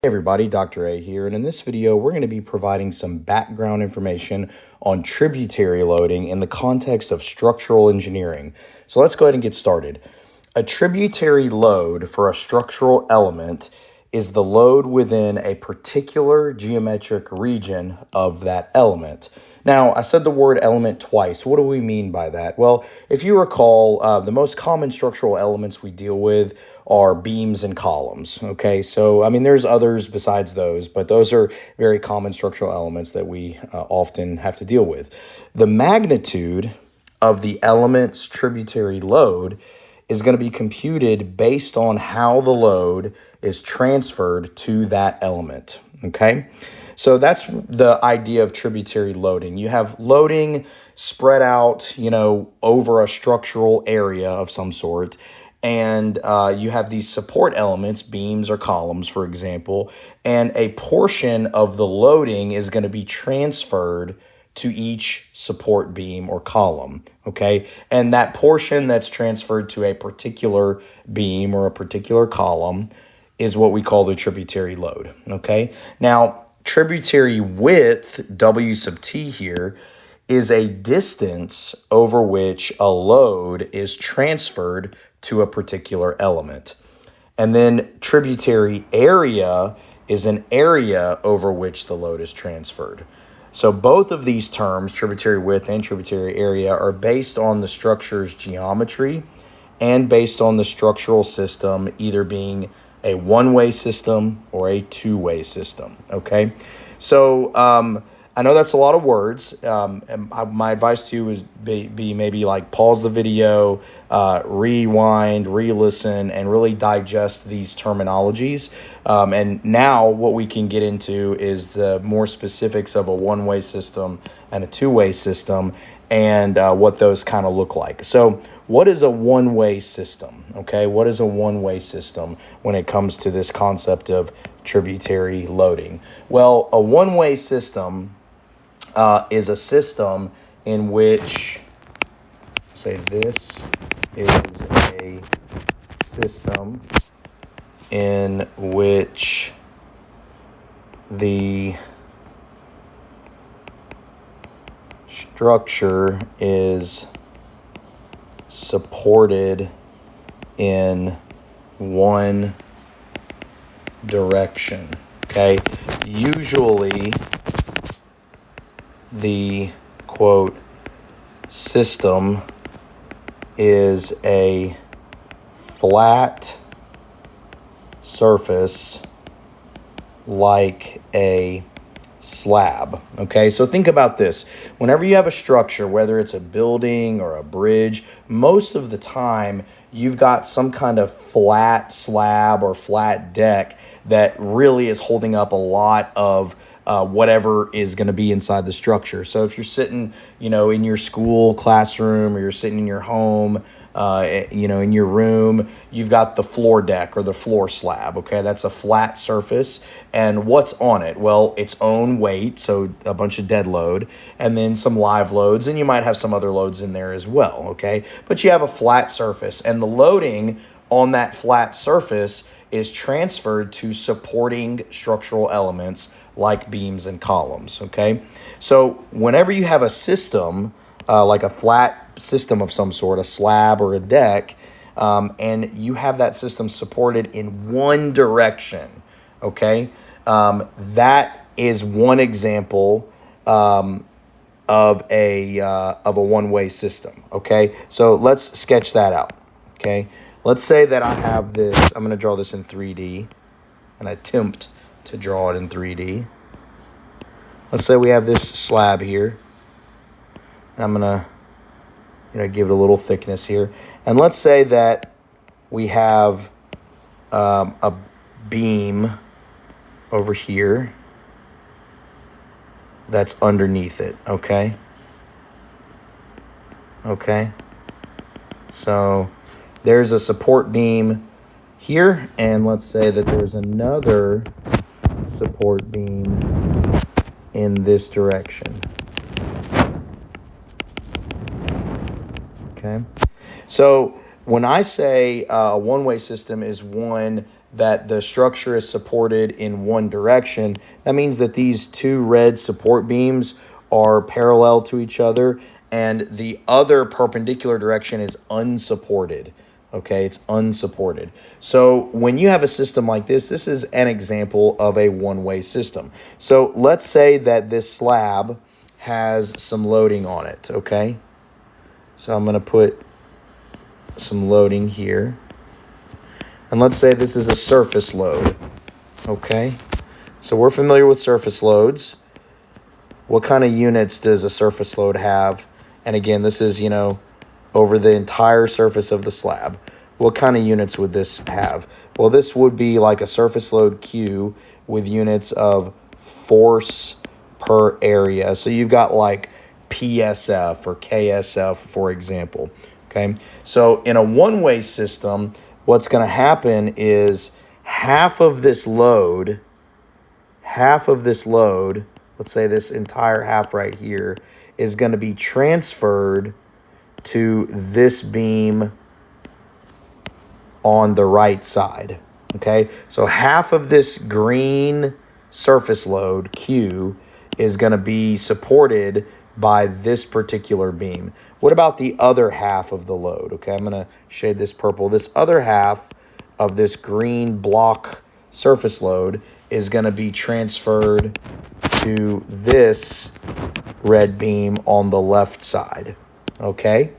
Hey everybody, Dr. A here, and in this video we're going to be providing some background information on tributary loading in the context of structural engineering. So let's go ahead and get started. A tributary load for a structural element is the load within a particular geometric region of that element. Now, I said the word element twice. What do we mean by that? Well, if you recall, the most common structural elements we deal with are beams and columns, okay? So, I mean, there's others besides those, but those are very common structural elements that we often have to deal with. The magnitude of the element's tributary load is going to be computed based on how the load is transferred to that element, okay? So that's the idea of tributary loading. You have loading spread out, over a structural area of some sort, and you have these support elements, beams or columns, for example, and a portion of the loading is going to be transferred to each support beam or column, okay? And that portion that's transferred to a particular beam or a particular column is what we call the tributary load, okay? Now, tributary width, W sub t here, is a distance over which a load is transferred to a particular element. And then tributary area is an area over which the load is transferred. So both of these terms, tributary width and tributary area, are based on the structure's geometry and based on the structural system either being a one-way system or a two-way system, okay? So I know that's a lot of words. And my advice to you is be maybe like pause the video, rewind, re-listen, and really digest these terminologies. And now what we can get into is the more specifics of a one-way system and a two-way system and what those kind of look like. So what is a one-way system? Okay, what is a one-way system when it comes to this concept of tributary loading? Well, a one-way system is a system in which, say this is a system in which the structure is supported in one direction, okay? Usually the, quote, system is a flat surface like a slab, okay? So think about this. Whenever you have a structure, whether it's a building or a bridge, most of the time you've got some kind of flat slab or flat deck that really is holding up a lot of whatever is going to be inside the structure. So if you're sitting, in your school classroom or you're sitting in your home, in your room, you've got the floor deck or the floor slab, okay? That's a flat surface. And what's on it? Well, its own weight, so a bunch of dead load, and then some live loads, and you might have some other loads in there as well, okay? But you have a flat surface, and the loading on that flat surface is transferred to supporting structural elements like beams and columns, okay? So whenever you have a system, like a flat system of some sort, a slab or a deck, and you have that system supported in one direction, okay? That is one example of a one-way system, okay? So let's sketch that out, okay? Let's say that I have this, I'm going to draw this in 3D, and attempt to draw it in 3D. Let's say we have this slab here, and I'm going to give it a little thickness here. And let's say that we have a beam over here that's underneath it, okay? Okay. So there's a support beam here, and let's say that there's another support beam in this direction. Okay. So when I say a one-way system is one that the structure is supported in one direction, that means that these two red support beams are parallel to each other and the other perpendicular direction is unsupported. Okay, it's unsupported. So when you have a system like this is an example of a one-way system. So let's say that this slab has some loading on it, okay? So I'm going to put some loading here. And let's say this is a surface load, okay? So we're familiar with surface loads. What kind of units does a surface load have? And again, this is, over the entire surface of the slab. What kind of units would this have? Well, this would be like a surface load Q with units of force per area. So you've got like PSF or KSF, for example. Okay. So in a one-way system, what's going to happen is half of this load, let's say this entire half right here, is going to be transferred to this beam on the right side, okay? So half of this green surface load, Q, is going to be supported by this particular beam. What about the other half of the load, okay? I'm going to shade this purple. This other half of this green block surface load is going to be transferred to this red beam on the left side, okay?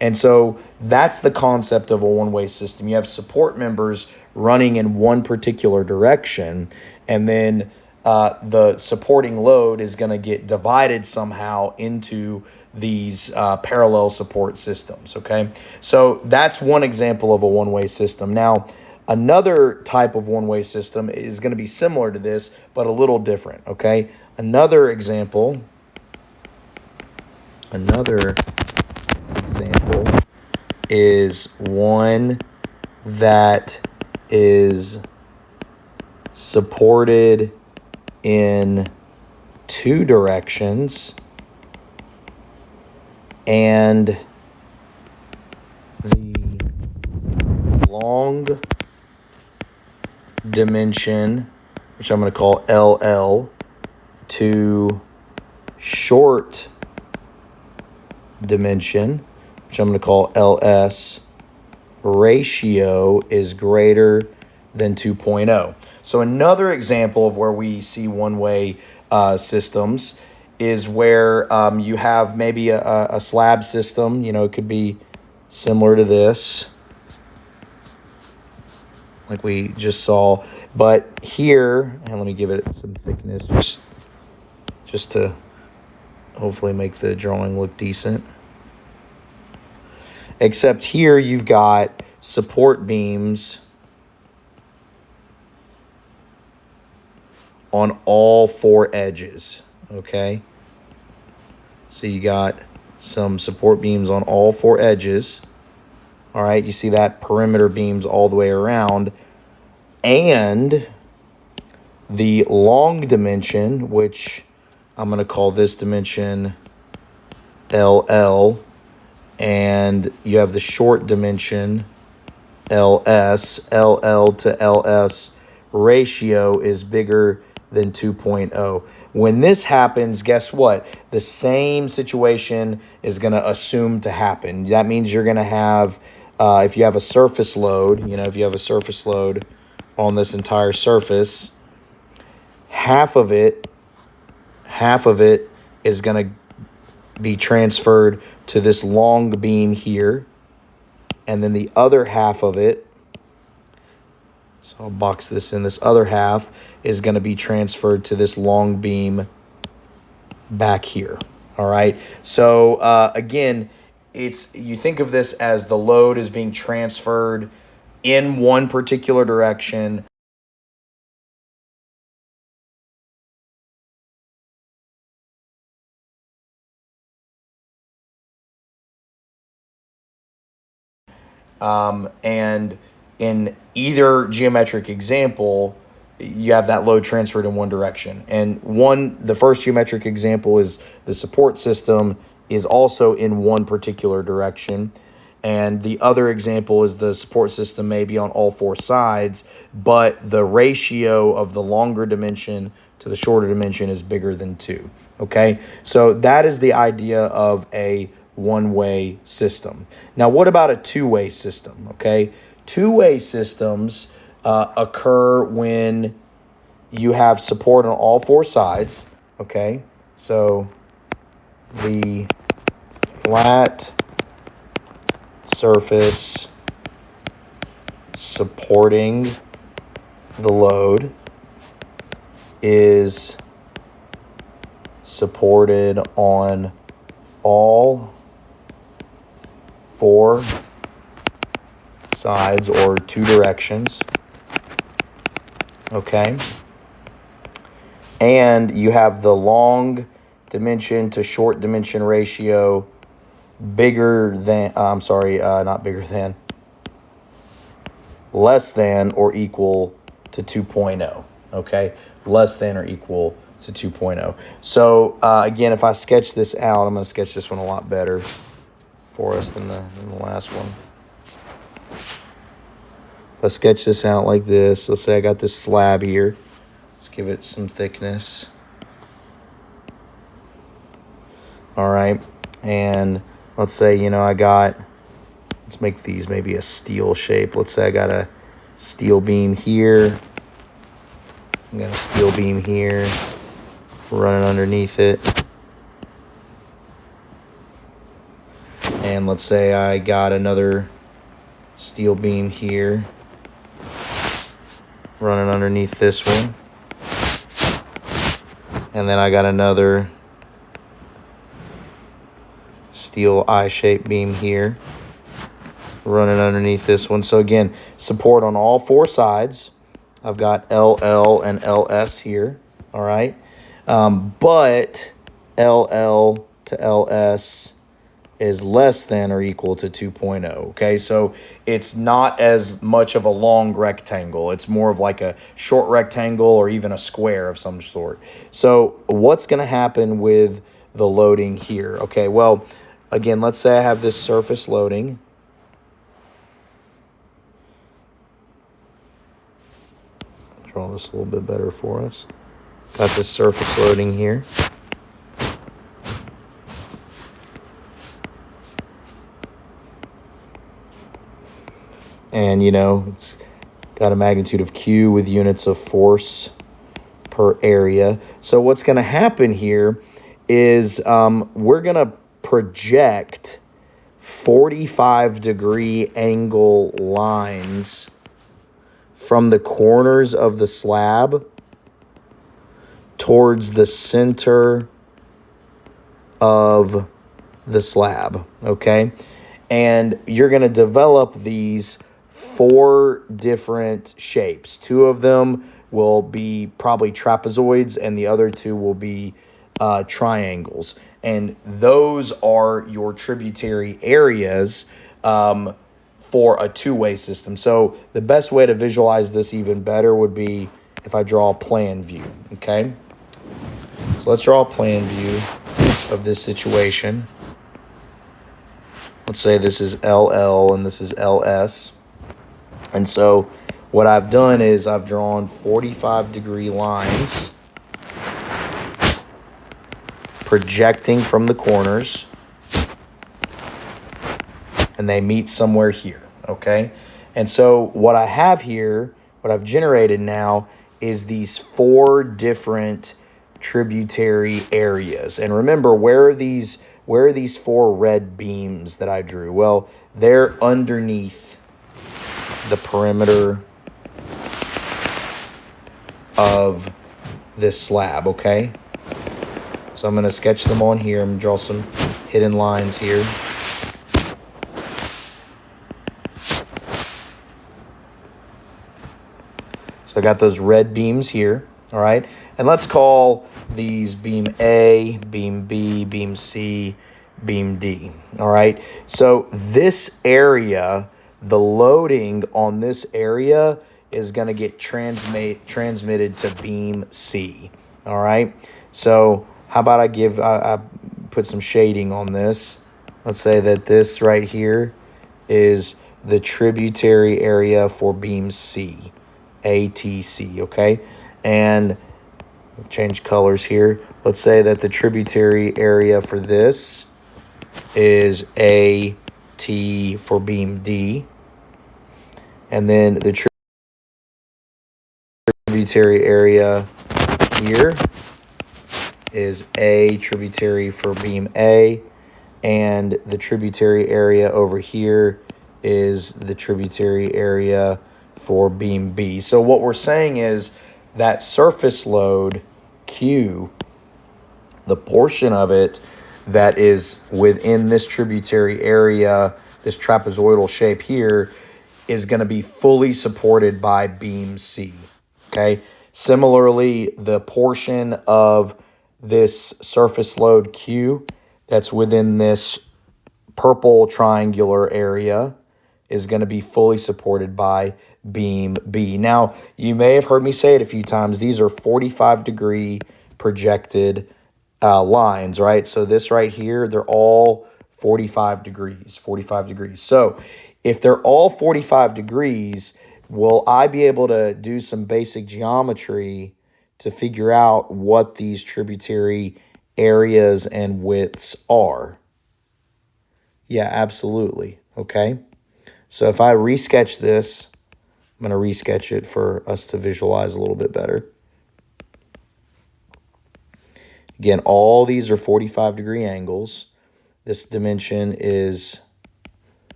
And so that's the concept of a one-way system. You have support members running in one particular direction, and then the supporting load is going to get divided somehow into these parallel support systems, okay? So that's one example of a one-way system. Now, another type of one-way system is going to be similar to this, but a little different, okay? Another example is one that is supported in two directions and the long dimension, which I'm going to call LL, to short dimension, which I'm going to call LS, ratio is greater than 2.0. So another example of where we see one-way systems is where you have maybe a slab system. It could be similar to this, like we just saw. But here, and let me give it some thickness just to hopefully make the drawing look decent. Except here you've got support beams on all four edges, okay? So you got some support beams on all four edges. All right, you see that perimeter beams all the way around. And the long dimension, which I'm going to call this dimension LL, and you have the short dimension LS. LL to LS ratio is bigger than 2.0. When this happens, guess what? The same situation is going to assume to happen. That means you're going to have, if you have a surface load, if you have a surface load on this entire surface, half of it is going to be transferred to this long beam here, and then the other half of it, so I'll box this in, this other half is going to be transferred to this long beam back here. All right. So again, you think of this as the load is being transferred in one particular direction. And in either geometric example, you have that load transferred in one direction. And the first geometric example is the support system is also in one particular direction. And the other example is the support system may be on all four sides, but the ratio of the longer dimension to the shorter dimension is bigger than 2. Okay, so that is the idea of a one-way system. Now, what about a two-way system? Okay, two-way systems occur when you have support on all four sides. Okay, so the flat surface supporting the load is supported on all four sides or two directions. Okay. And you have the long dimension to short dimension ratio bigger than, not bigger than, less than or equal to 2.0. Okay. Less than or equal to 2.0. So again, if I sketch this out, I'm going to sketch this one a lot better for us than the last one. If I sketch this out like this, let's say I got this slab here. Let's give it some thickness. All right. And let's say, let's make these maybe a steel shape. Let's say I got a steel beam here. I got a steel beam here. Running underneath it. And let's say I got another steel beam here running underneath this one. And then I got another steel I-shaped beam here running underneath this one. So again, support on all four sides. I've got LL and LS here. All right. But LL to LS is less than or equal to 2.0. Okay, so it's not as much of a long rectangle. It's more of like a short rectangle or even a square of some sort. So what's going to happen with the loading here? Okay, well, again, let's say I have this surface loading. Draw this a little bit better for us. Got this surface loading here. And, it's got a magnitude of Q with units of force per area. So what's going to happen here is we're going to project 45-degree angle lines from the corners of the slab towards the center of the slab, okay? And you're going to develop these 4 different shapes. 2 of them will be probably trapezoids, and the other 2 will be triangles. And those are your tributary areas for a two-way system. So the best way to visualize this even better would be if I draw a plan view, okay? So let's draw a plan view of this situation. Let's say this is LL and this is LS. And so what I've done is I've drawn 45-degree lines projecting from the corners, and they meet somewhere here, okay? And so what I have here, what I've generated now, is these 4 different tributary areas. And remember, where are these 4 red beams that I drew? Well, they're underneath the perimeter of this slab, okay? So I'm going to sketch them on here. I'm going to draw some hidden lines here. So I got those red beams here, all right? And let's call these beam A, beam B, beam C, beam D, all right? So this area, the loading on this area is going to get transmitted to beam C, all right? So how about I put some shading on this. Let's say that this right here is the tributary area for beam C, ATC, okay? And change colors here. Let's say that the tributary area for this is AT for beam D. And then the tributary area here is A tributary for beam A. And the tributary area over here is the tributary area for beam B. So what we're saying is that surface load Q, the portion of it that is within this tributary area, this trapezoidal shape here, is going to be fully supported by beam C, okay? Similarly, the portion of this surface load Q that's within this purple triangular area is going to be fully supported by beam B. Now, you may have heard me say it a few times. These are 45-degree projected lines, right? So this right here, they're all 45 degrees, 45 degrees. So if they're all 45 degrees, will I be able to do some basic geometry to figure out what these tributary areas and widths are? Yeah, absolutely. Okay. So if I resketch this, I'm going to resketch it for us to visualize a little bit better. Again, all these are 45-degree angles. This dimension is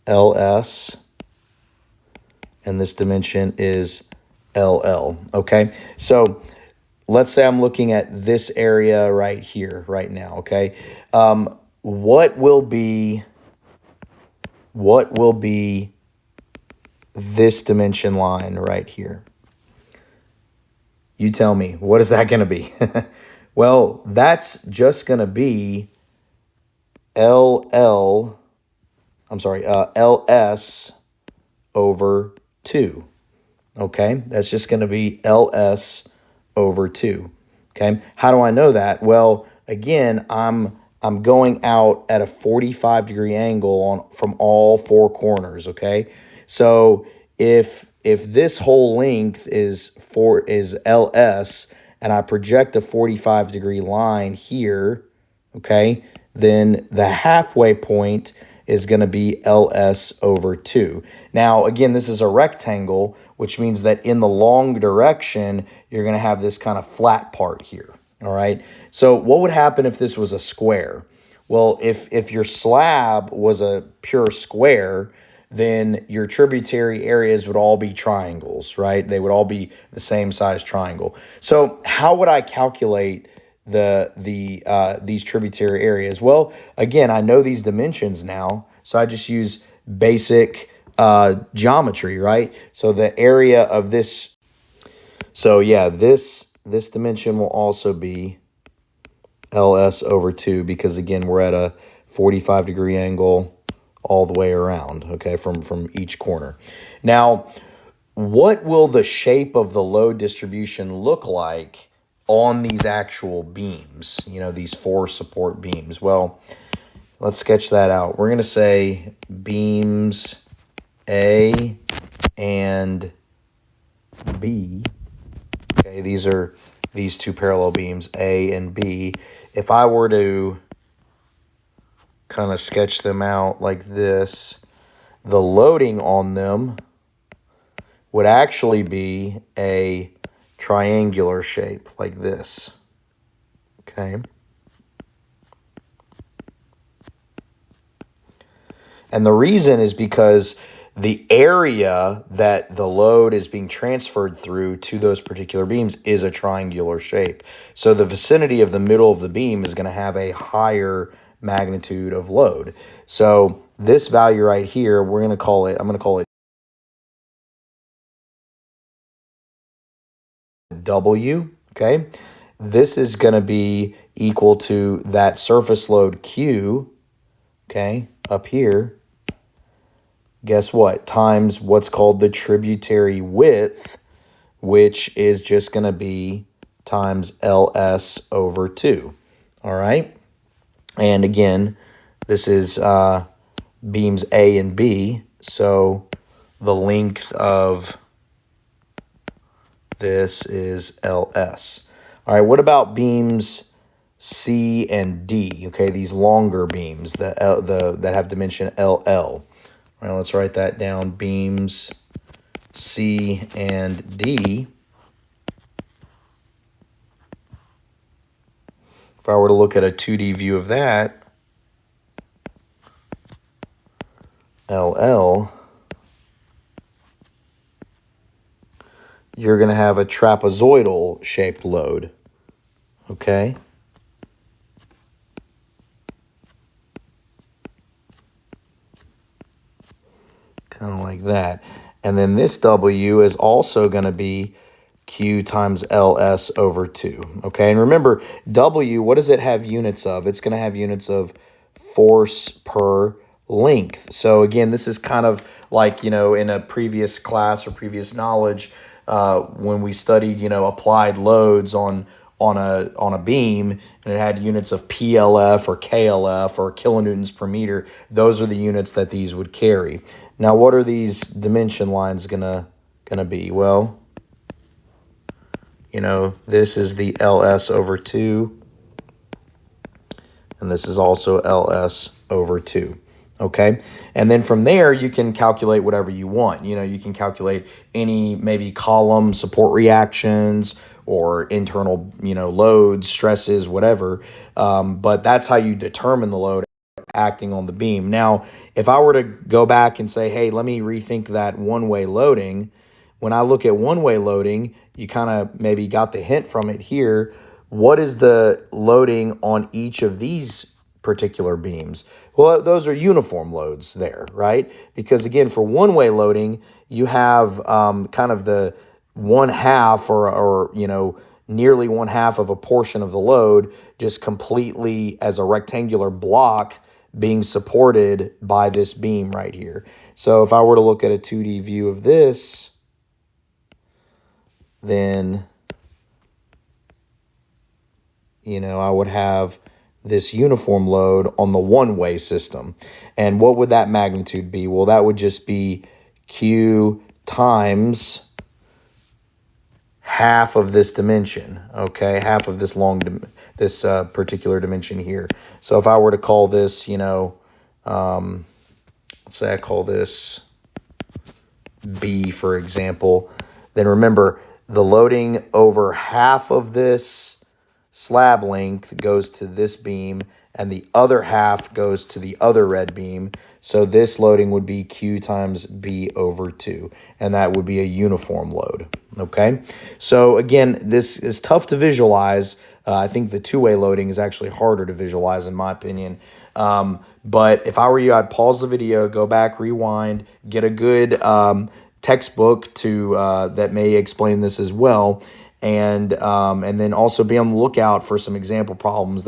LS, and this dimension is LL, okay? So let's say I'm looking at this area right here, right now, okay? What will be this dimension line right here? You tell me, what is that going to be? Well, that's just going to be LS over 2. Okay, that's just going to be LS over 2. Okay, how do I know that? Well, again, I'm going out at a 45-degree angle from all four corners. Okay, so if this whole length is LS and I project a 45-degree line here, okay, then the halfway point is going to be LS over 2. Now, again, this is a rectangle, which means that in the long direction, you're going to have this kind of flat part here, all right? So what would happen if this was a square? Well, if your slab was a pure square, then your tributary areas would all be triangles, right? They would all be the same size triangle. So how would I calculate these tributary areas? Well, again, I know these dimensions now, so I just use basic geometry, right? So the area of this, so yeah, this dimension will also be LS over 2 because, again, we're at a 45-degree angle all the way around, okay, from each corner. Now, what will the shape of the load distribution look like on these actual beams, you know, these 4 support beams? Well, let's sketch that out. We're going to say beams A and B. Okay, these are these 2 parallel beams, A and B. If I were to kind of sketch them out like this, the loading on them would actually be a triangular shape like this, okay? And the reason is because the area that the load is being transferred through to those particular beams is a triangular shape. So the vicinity of the middle of the beam is going to have a higher magnitude of load. So this value right here, I'm going to call it W, okay? This is going to be equal to that surface load Q, okay, up here. Guess what? Times what's called the tributary width, which is just going to be times LS over 2, all right? And again, this is beams A and B. So the length of this is LS. All right, what about beams C and D? Okay, these longer beams that have dimension LL. All right, let's write that down. Beams C and D. If I were to look at a 2D view of that, LL, you're going to have a trapezoidal shaped load, okay? Kind of like that. And then this W is also going to be Q times LS over 2, okay? And remember, W, what does it have units of? It's going to have units of force per length. So again, this is kind of like, in a previous class or previous knowledge, when we studied, applied loads on a beam, and it had units of PLF or KLF or kilonewtons per meter. Those are the units that these would carry. Now, what are these dimension lines gonna be? Well, this is the LS over 2, and this is also LS over 2. Okay, and then from there, you can calculate whatever you want. You can calculate any maybe column support reactions or internal, loads, stresses, whatever. But that's how you determine the load acting on the beam. Now, if I were to go back and say, hey, let me rethink that one-way loading, when I look at one-way loading, you kind of maybe got the hint from it here. What is the loading on each of these particular beams? Well, those are uniform loads there, right? Because again, for one-way loading, you have kind of the 1/2 or nearly 1/2 of a portion of the load just completely as a rectangular block being supported by this beam right here. So if I were to look at a 2D view of this, then I would have this uniform load on the one-way system. And what would that magnitude be? Well, that would just be Q times half of this dimension, okay? Half of this particular dimension here. So if I were to call this, let's say I call this B, for example, then remember the loading over half of this slab length goes to this beam, and the other half goes to the other red beam. So this loading would be Q times B over 2, and that would be a uniform load, okay? So again, this is tough to visualize. I think the two-way loading is actually harder to visualize, in my opinion. But if I were you, I'd pause the video, go back, rewind, get a good textbook that may explain this as well, and then also be on the lookout for some example problems